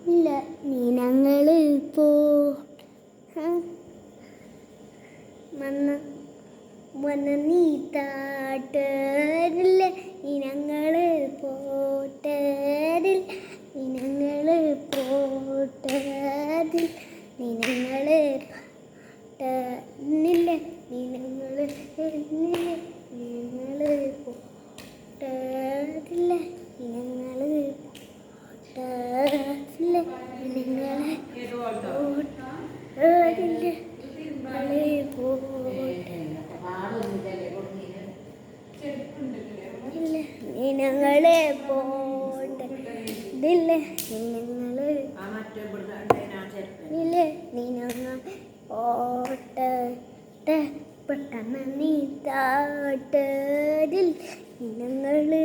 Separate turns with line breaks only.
ഇല്ല നീ ഞങ്ങള് പോ നീ താട്ടരില്ല ഇനങ്ങള് പോട്ടരിൽ ഇനങ്ങള് പോട്ടരിൽ ഇനങ്ങള് പാട്ടില്ല ഇനങ്ങള് ഇനങ്ങള് പോട്ടരില്ല ഇനങ്ങള് പോട്ടരില്ല ഇനങ്ങളെ പോട്ടരില്ല ഇനങ്ങളെ പോട്ടില്ല ഇനങ്ങള് ഇല്ല ഇനങ്ങൾ പോട്ട പെട്ടെന്ന് നീ താട്ടരിൽ ഇനങ്ങള്